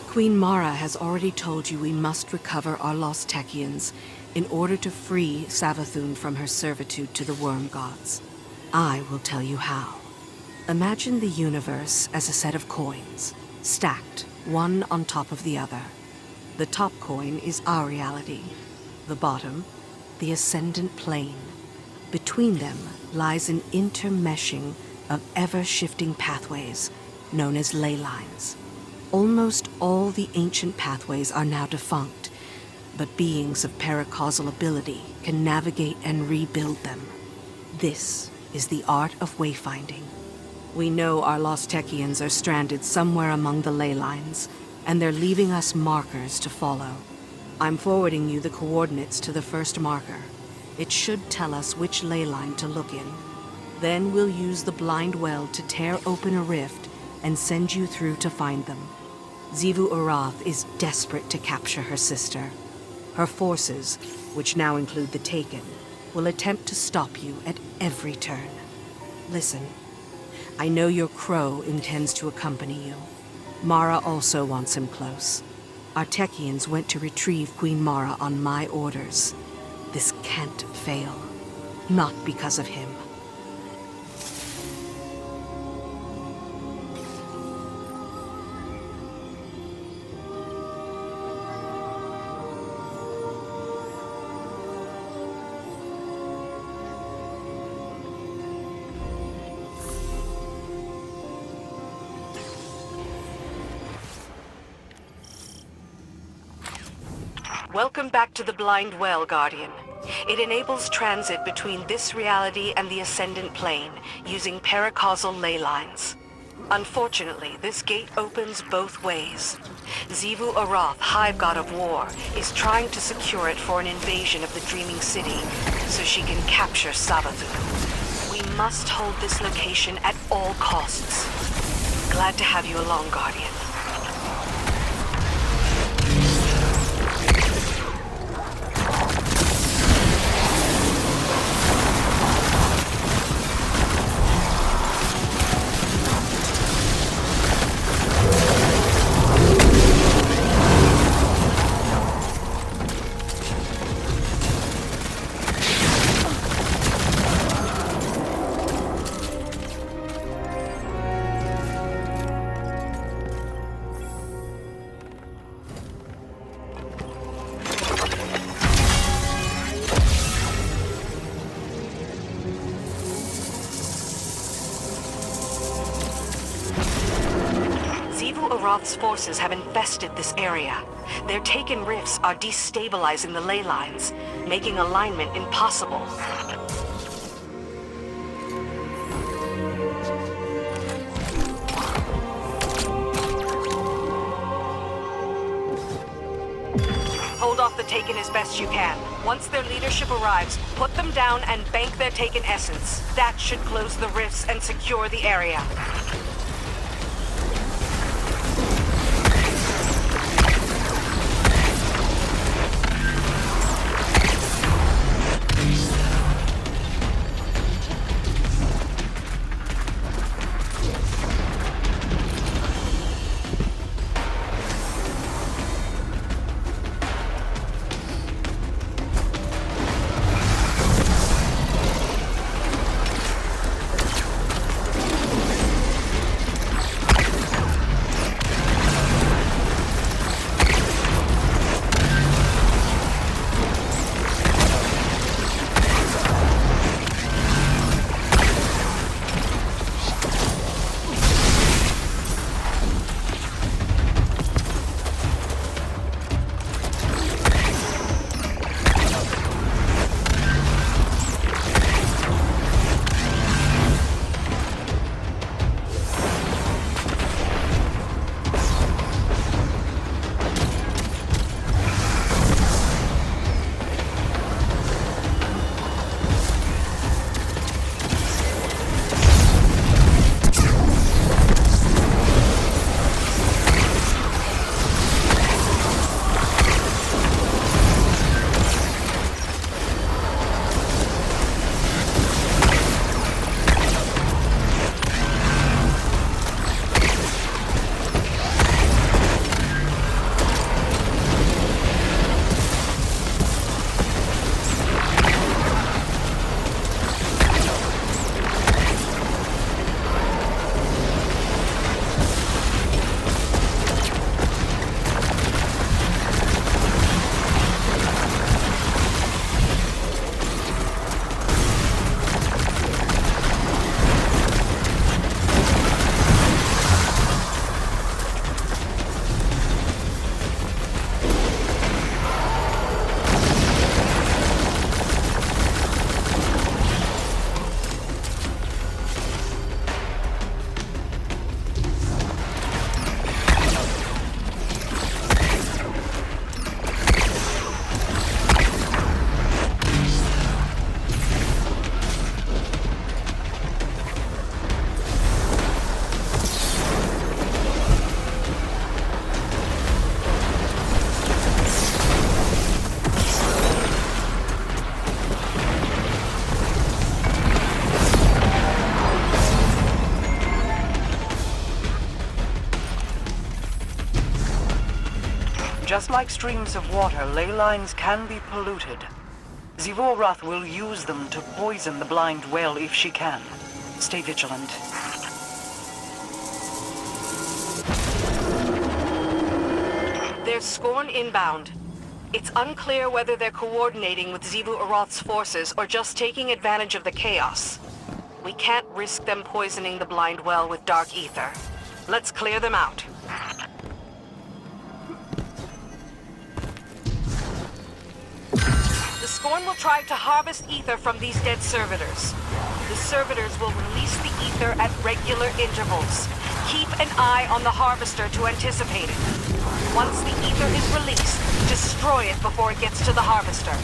Queen Mara has already told you we must recover our lost Techians in order to free Savathun from her servitude to the worm gods. I will tell you how. Imagine the universe as a set of coins, stacked, one on top of the other. The top coin is our reality. The bottom, the ascendant plane. Between them lies an intermeshing of ever-shifting pathways, known as ley lines. Almost all the ancient pathways are now defunct, but beings of paracausal ability can navigate and rebuild them. This is the art of wayfinding. We know our lost Techians are stranded somewhere among the ley lines, and they're leaving us markers to follow. I'm forwarding you the coordinates to the first marker. It should tell us which ley line to look in. Then we'll use the blind well to tear open a rift and send you through to find them. Xivu Arath is desperate to capture her sister. Her forces, which now include the Taken, will attempt to stop you at every turn. Listen, I know your crow intends to accompany you. Mara also wants him close. Our Techians went to retrieve Queen Mara on my orders. This can't fail. Not because of him. Welcome back to the Blind Well, Guardian. It enables transit between this reality and the Ascendant Plane, using paracausal ley lines. Unfortunately, this gate opens both ways. Xivu Arath, Hive God of War, is trying to secure it for an invasion of the Dreaming City, so she can capture Savathun. We must hold this location at all costs. Glad to have you along, Guardian. Arath's forces have infested this area. Their Taken rifts are destabilizing the ley lines, making alignment impossible. Hold off the Taken as best you can. Once their leadership arrives, put them down and bank their Taken essence. That should close the rifts and secure the area. Just like streams of water, ley lines can be polluted. Zivorath will use them to poison the blind well if she can. Stay vigilant. There's Scorn inbound. It's unclear whether they're coordinating with Xivu Arath's forces or just taking advantage of the chaos. We can't risk them poisoning the blind well with dark ether. Let's clear them out. The Scorn will try to harvest ether from these dead servitors. The servitors will release the ether at regular intervals. Keep an eye on the harvester to anticipate it. Once the ether is released, destroy it before it gets to the harvester.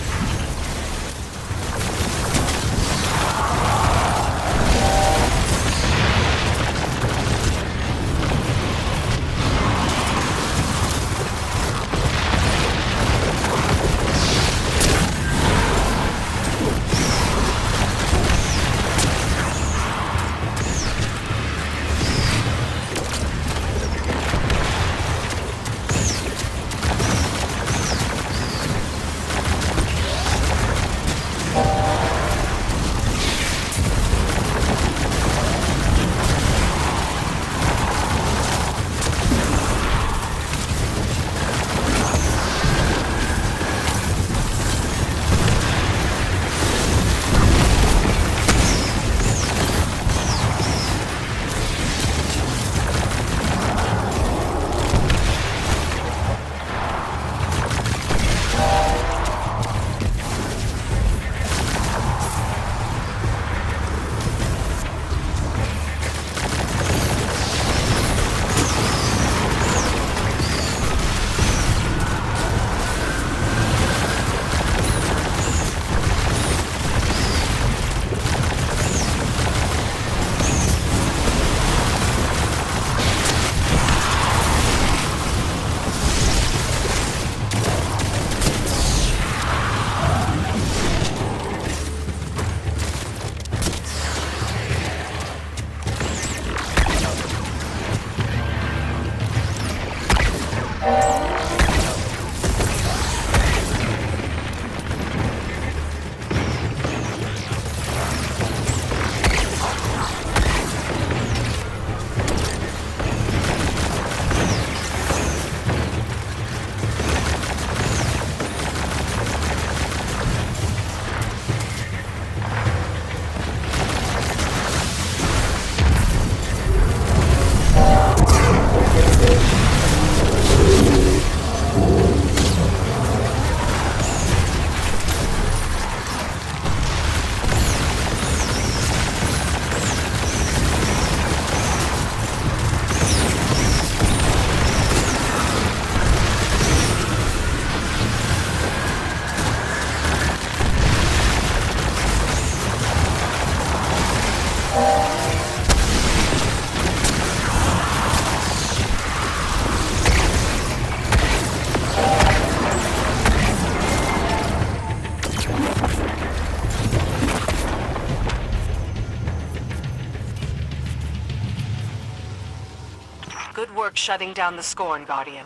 Good work shutting down the Scorn, Guardian.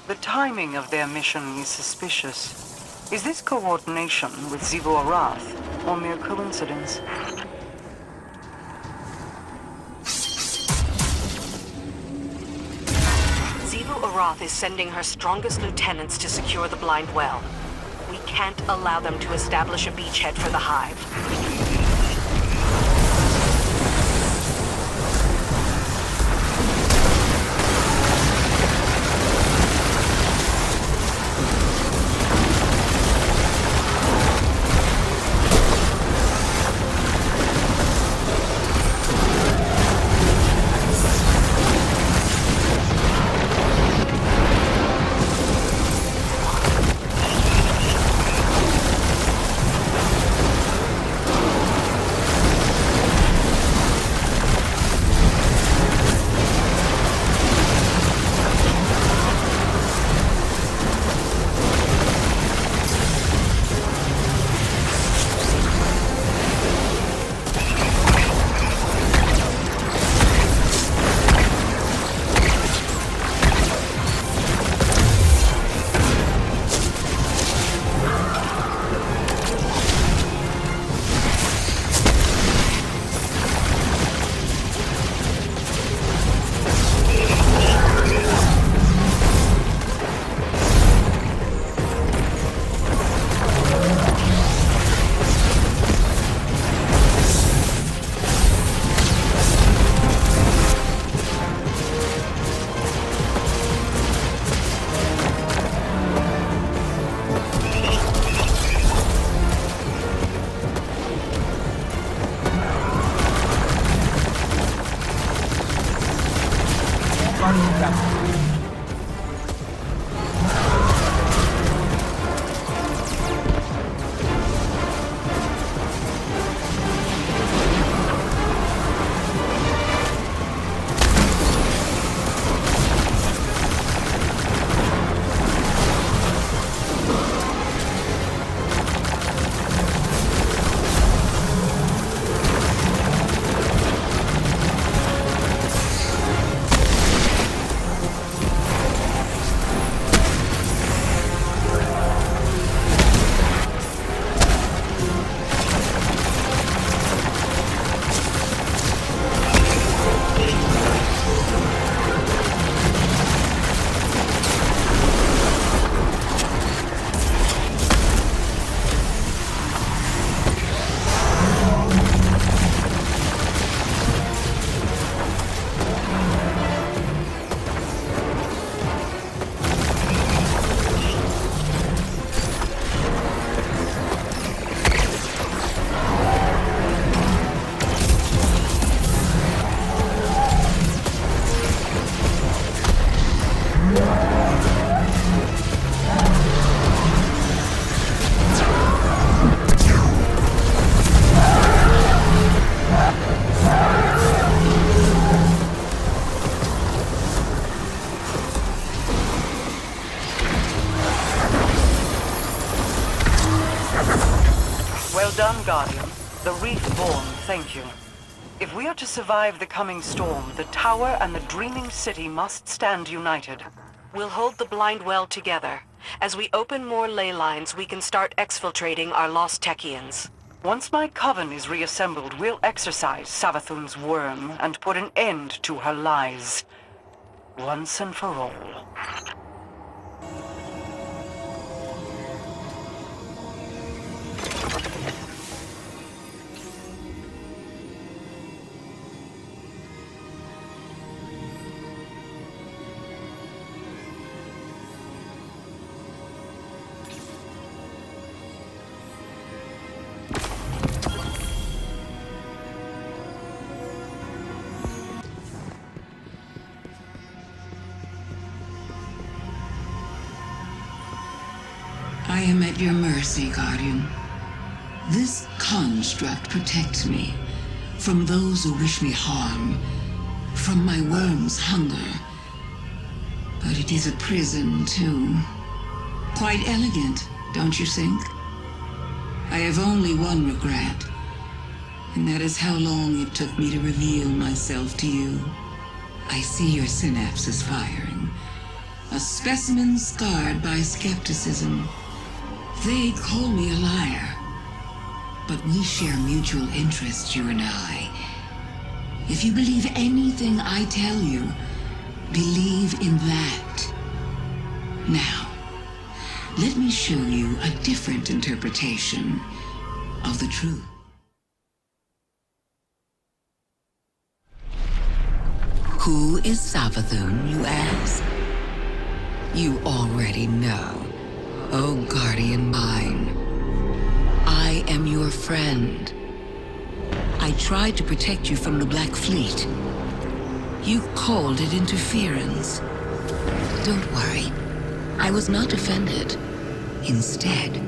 The timing of their mission is suspicious. Is this coordination with Xivu Arath, or mere coincidence? Xivu Arath is sending her strongest lieutenants to secure the blind well. We can't allow them to establish a beachhead for the Hive. Well done, Guardian. The Reef-born thank you. If we are to survive the coming storm, the tower and the dreaming city must stand united. We'll hold the blind well together. As we open more ley lines, we can start exfiltrating our lost Techians. Once my coven is reassembled, we'll exorcise Savathun's worm and put an end to her lies. Once and for all. I am at your mercy, Guardian. This construct protects me from those who wish me harm, from my worm's hunger. But it is a prison, too. Quite elegant, don't you think? I have only one regret, and that is how long it took me to reveal myself to you. I see your synapses firing. A specimen scarred by skepticism. They call me a liar, but we share mutual interests, you and I. If you believe anything I tell you, believe in that. Now, let me show you a different interpretation of the truth. Who is Savathun, you ask? You already know. Oh, Guardian mine. I am your friend. I tried to protect you from the Black Fleet. You called it interference. Don't worry. I was not offended. Instead,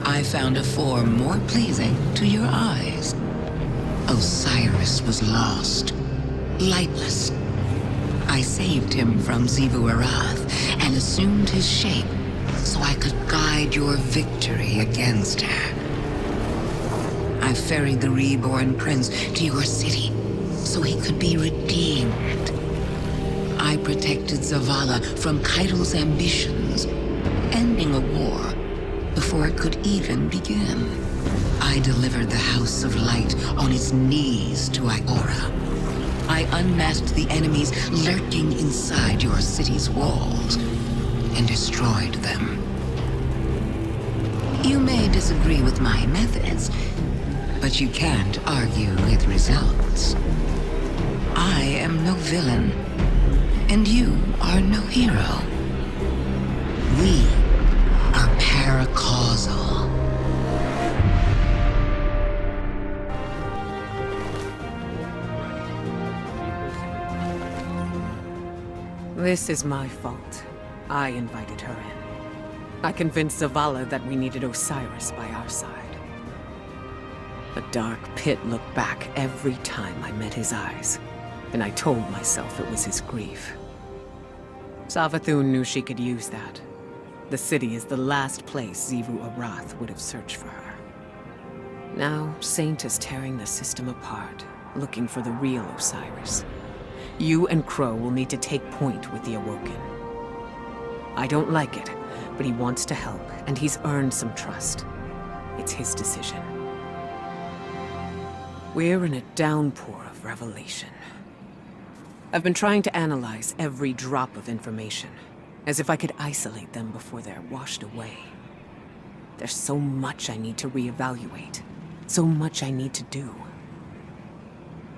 I found a form more pleasing to your eyes. Osiris was lost. Lightless. I saved him from Xivu Arath and assumed his shape so I could guide your victory against her. I ferried the reborn prince to your city so he could be redeemed. I protected Zavala from Kaido's ambitions, ending a war before it could even begin. I delivered the House of Light on its knees to Ikora. I unmasked the enemies lurking inside your city's walls and destroyed them. You may disagree with my methods, but you can't argue with results. I am no villain, and you are no hero. We are paracausal. This is my fault. I invited her in. I convinced Zavala that we needed Osiris by our side. The dark pit looked back every time I met his eyes, and I told myself it was his grief. Savathun knew she could use that. The city is the last place Xivu Arath would have searched for her. Now, Saint is tearing the system apart, looking for the real Osiris. You and Crow will need to take point with the Awoken. I don't like it, but he wants to help, and he's earned some trust. It's his decision. We're in a downpour of revelation. I've been trying to analyze every drop of information, as if I could isolate them before they're washed away. There's so much I need to reevaluate, so much I need to do.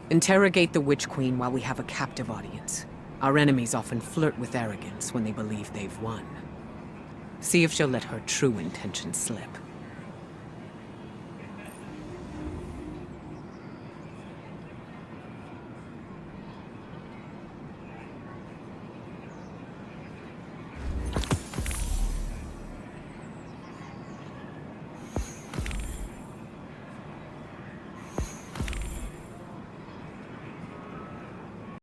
Interrogate the Witch Queen while we have a captive audience. Our enemies often flirt with arrogance when they believe they've won. See if she'll let her true intentions slip.